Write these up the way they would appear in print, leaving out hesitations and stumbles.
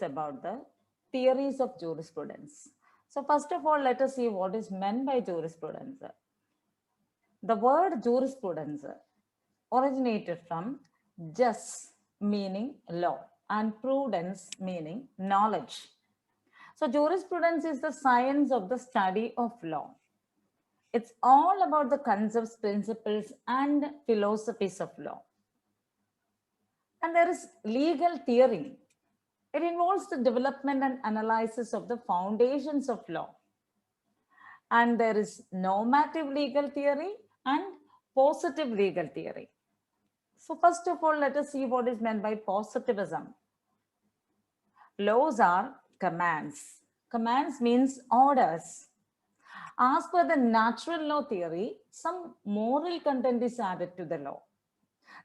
about the theories of jurisprudence. So first of all, let us see what is meant by jurisprudence. The word jurisprudence originated from jus meaning law and prudence meaning knowledge. So jurisprudence is the science of the study of law. It's all about the concepts, principles, and philosophies of law. And there is legal theory. It involves the development and analysis of the foundations of law. And there is normative legal theory and positive legal theory. So first of all, let us see what is meant by positivism. Laws are commands. Commands means orders. As per the natural law theory, some moral content is added to the law.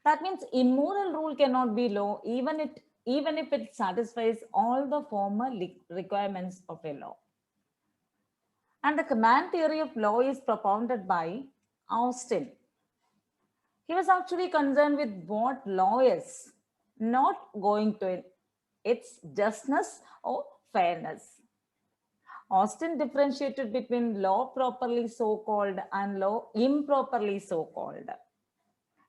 That means immoral rule cannot be law even if it satisfies all the former requirements of a law. And the command theory of law is propounded by Austin. He was actually concerned with what law is, not going to its justness or fairness. Austin differentiated between law properly so called and law improperly so called.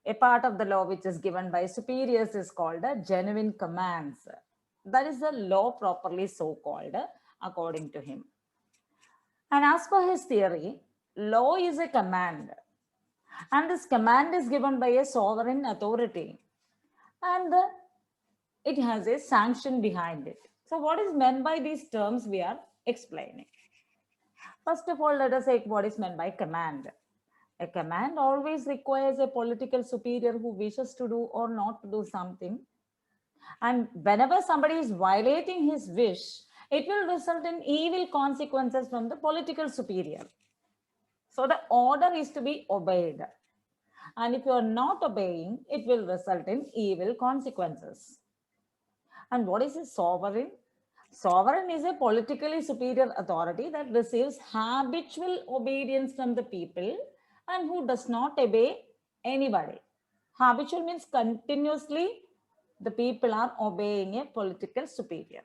A part of the law which is given by superiors is called a genuine commands. That is the law properly so called, according to him. And as per his theory, law is a command. And this command is given by a sovereign authority. And it has a sanction behind it. So what is meant by these terms we are explaining? First of all, let us say what is meant by command. A command always requires a political superior who wishes to do or not to do something. And whenever somebody is violating his wish, it will result in evil consequences from the political superior. So the order is to be obeyed. And if you are not obeying, it will result in evil consequences. And what is a sovereign? Sovereign is a politically superior authority that receives habitual obedience from the people and who does not obey anybody. Habitual means continuously the people are obeying a political superior.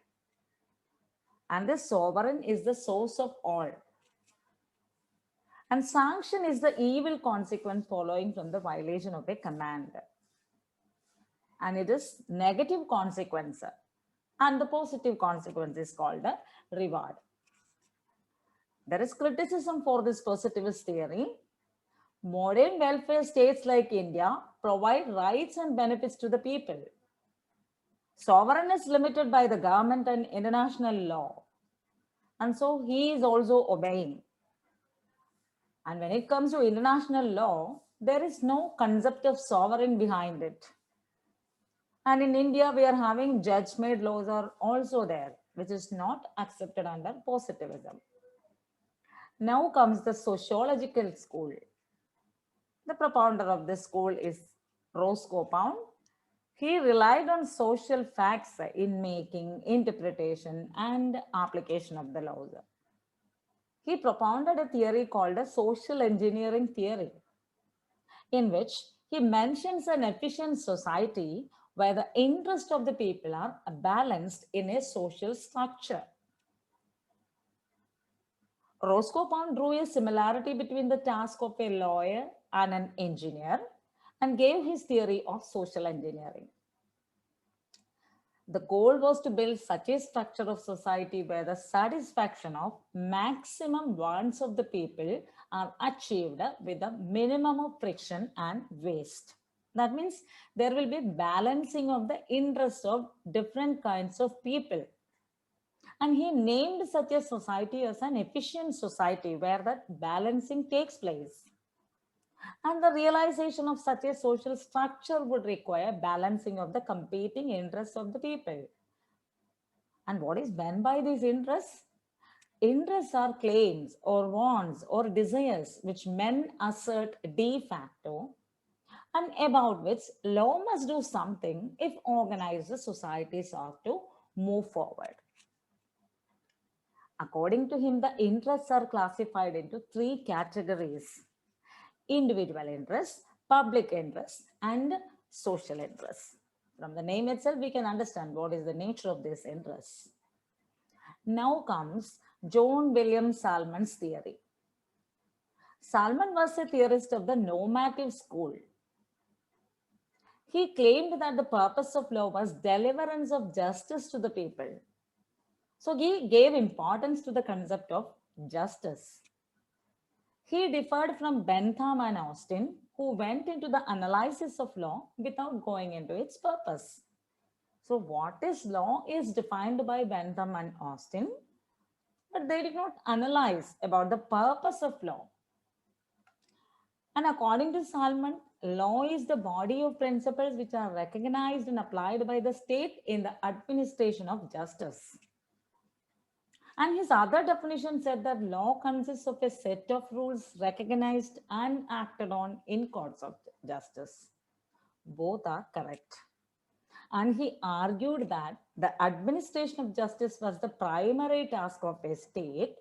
And the sovereign is the source of all. And sanction is the evil consequence following from the violation of a command. And it is negative consequence. And the positive consequence is called a reward. There is criticism for this positivist theory. Modern welfare states like India provide rights and benefits to the people. Sovereign is limited by the government and international law. And so he is also obeying. And when it comes to international law, there is no concept of sovereign behind it. And in India, we are having judge-made laws are also there, which is not accepted under positivism. Now comes the sociological school. The propounder of this school is Roscoe Pound. He relied on social facts in making interpretation and application of the laws. He propounded a theory called a social engineering theory, in which he mentions an efficient society where the interests of the people are balanced in a social structure. Roscoe Pound drew a similarity between the task of a lawyer and an engineer and gave his theory of social engineering. The goal was to build such a structure of society where the satisfaction of maximum wants of the people are achieved with a minimum of friction and waste. That means there will be balancing of the interests of different kinds of people. And he named such a society as an efficient society where that balancing takes place. And the realization of such a social structure would require balancing of the competing interests of the people. And what is meant by these interests? Interests are claims or wants or desires which men assert de facto and about which law must do something if organized societies are to move forward. According to him, the interests are classified into three categories: individual interests, public interests, and social interests. From the name itself, we can understand what is the nature of this interest. Now comes John William Salmon's theory. Salmon was a theorist of the normative school. He claimed that the purpose of law was deliverance of justice to the people. So he gave importance to the concept of justice. He differed from Bentham and Austin, who went into the analysis of law without going into its purpose. So what is law is defined by Bentham and Austin, but they did not analyze about the purpose of law. And according to Salmon, law is the body of principles which are recognized and applied by the state in the administration of justice. And his other definition said that law consists of a set of rules recognized and acted on in courts of justice. Both are correct. And he argued that the administration of justice was the primary task of a state,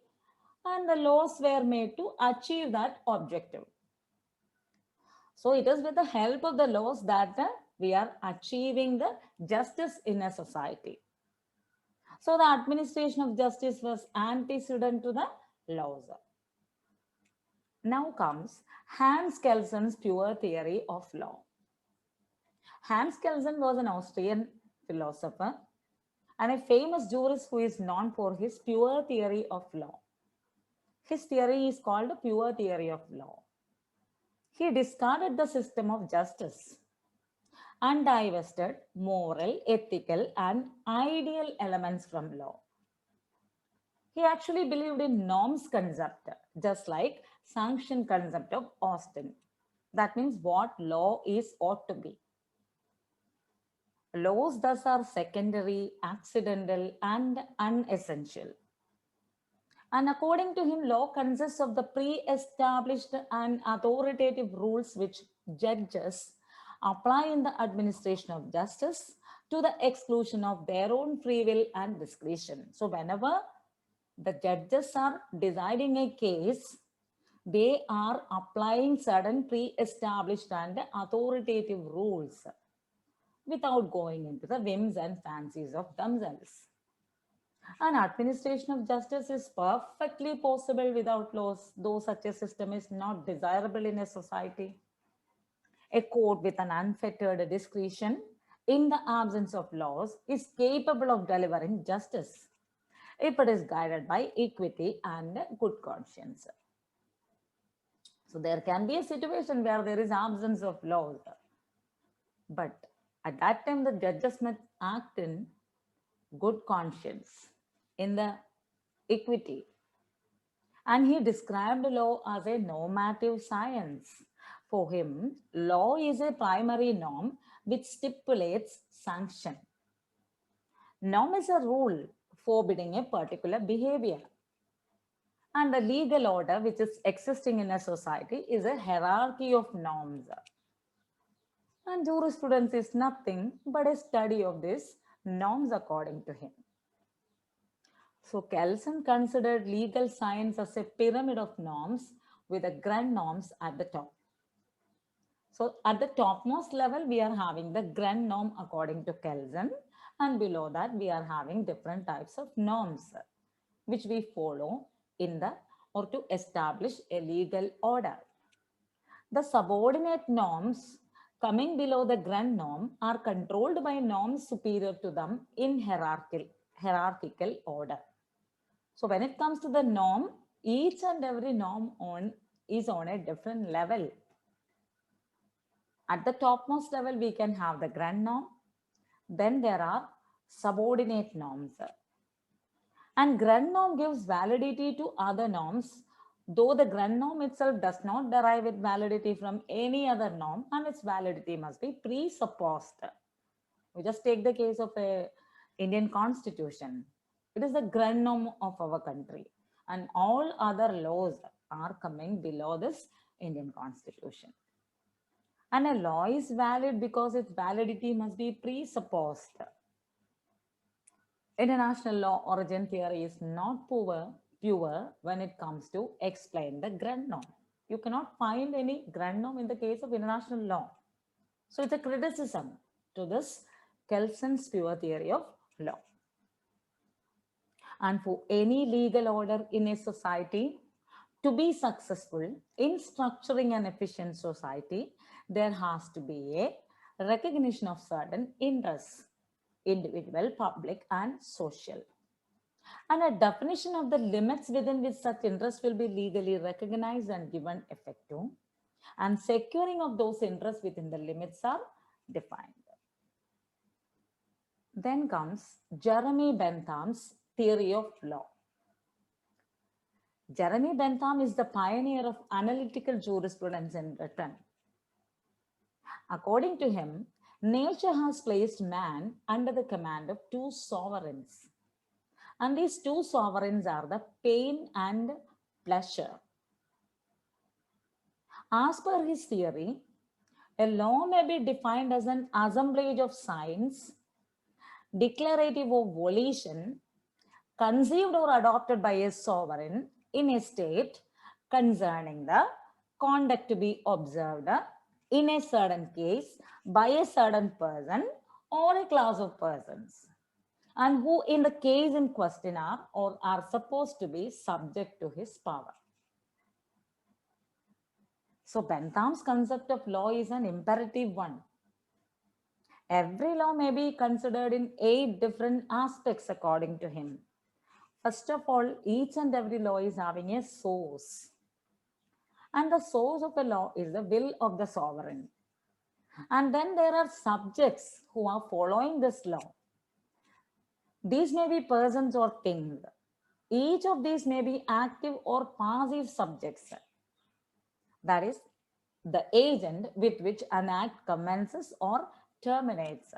and the laws were made to achieve that objective. So it is with the help of the laws that we are achieving the justice in a society. So the administration of justice was antecedent to the laws. Now comes Hans Kelsen's pure theory of law. Hans Kelsen was an Austrian philosopher and a famous jurist who is known for his pure theory of law. His theory is called the pure theory of law. He discarded the system of justice and divested moral, ethical, and ideal elements from law. He actually believed in norms concept, just like sanction concept of Austin. That means what law is ought to be. Laws thus are secondary, accidental, and unessential. And according to him, law consists of the pre-established and authoritative rules which judges apply in the administration of justice to the exclusion of their own free will and discretion. So whenever the judges are deciding a case, they are applying certain pre-established and authoritative rules without going into the whims and fancies of themselves. An administration of justice is perfectly possible without laws, though such a system is not desirable in a society. A court with an unfettered discretion in the absence of laws is capable of delivering justice if it is guided by equity and good conscience. So there can be a situation where there is absence of laws, but at that time the judges must act in good conscience, in the equity. And he described law as a normative science. For him, law is a primary norm which stipulates sanction. Norm is a rule forbidding a particular behavior. And the legal order which is existing in a society is a hierarchy of norms. And jurisprudence is nothing but a study of these norms according to him. So Kelsen considered legal science as a pyramid of norms with the grand norms at the top. So at the topmost level, we are having the grand norm according to Kelsen, and below that we are having different types of norms which we follow in the or to establish a legal order. The subordinate norms coming below the grand norm are controlled by norms superior to them in hierarchical order. So when it comes to the norm, each and every norm is on a different level. At the topmost level, we can have the grand norm. Then there are subordinate norms. And grand norm gives validity to other norms, though the grand norm itself does not derive its validity from any other norm, and its validity must be presupposed. We just take the case of a Indian Constitution. It is the grand norm of our country, and all other laws are coming below this Indian Constitution. And a law is valid because its validity must be presupposed. International law origin theory is not pure when it comes to explain the grand norm. You cannot find any grand norm in the case of international law. So it's a criticism to this Kelson's pure theory of law. And for any legal order in a society to be successful in structuring an efficient society, there has to be a recognition of certain interests, individual, public, and social. And a definition of the limits within which such interests will be legally recognized and given effect to. And securing of those interests within the limits are defined. Then comes Jeremy Bentham's theory of law. Jeremy Bentham is the pioneer of analytical jurisprudence in Britain. According to him, nature has placed man under the command of two sovereigns. And these two sovereigns are the pain and pleasure. As per his theory, a law may be defined as an assemblage of signs, declarative of volition, conceived or adopted by a sovereign in a state concerning the conduct to be observed in a certain case by a certain person or a class of persons, and who in the case in question are or are supposed to be subject to his power. So Bentham's concept of law is an imperative one. Every law may be considered in 8 different aspects according to him. First of all, each and every law is having a source. And the source of a law is the will of the sovereign. And then there are subjects who are following this law. These may be persons or things. Each of these may be active or passive subjects. That is, the agent with which an act commences or terminates.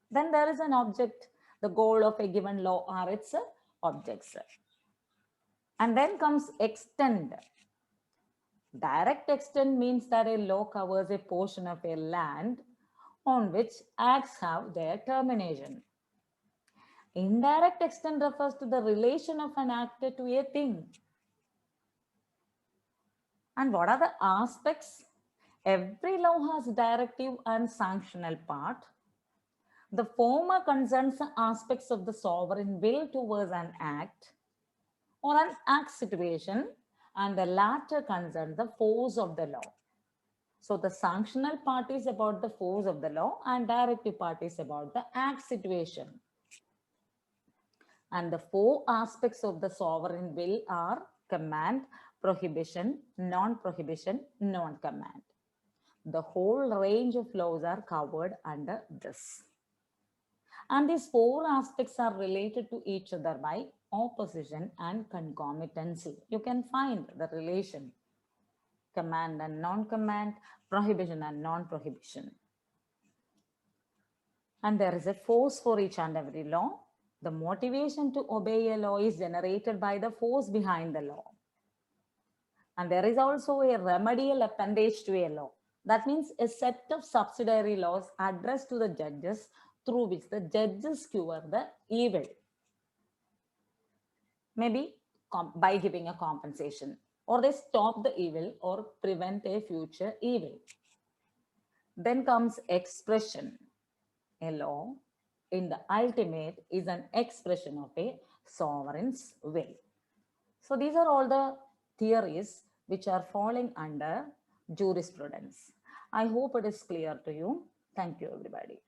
Then there is an object. The goal of a given law are its objects. And then comes extent. Direct extent means that a law covers a portion of a land on which acts have their termination. Indirect extent refers to the relation of an actor to a thing. And what are the aspects? Every law has directive and sanctional part. The former concerns the aspects of the sovereign will towards an act or an act situation, and the latter concerns the force of the law. So the sanctional part is about the force of the law and directive part is about the act situation. And the 4 aspects of the sovereign will are command, prohibition, non-prohibition, non-command. The whole range of laws are covered under this. And these 4 aspects are related to each other by opposition and concomitancy. You can find the relation, command and non-command, prohibition and non-prohibition. And there is a force for each and every law. The motivation to obey a law is generated by the force behind the law. And there is also a remedial appendage to a law. That means a set of subsidiary laws addressed to the judges through which the judges cure the evil. Maybe by giving a compensation, or they stop the evil or prevent a future evil. Then comes expression. A law in the ultimate is an expression of a sovereign's will. So these are all the theories which are falling under jurisprudence. I hope it is clear to you. Thank you, everybody.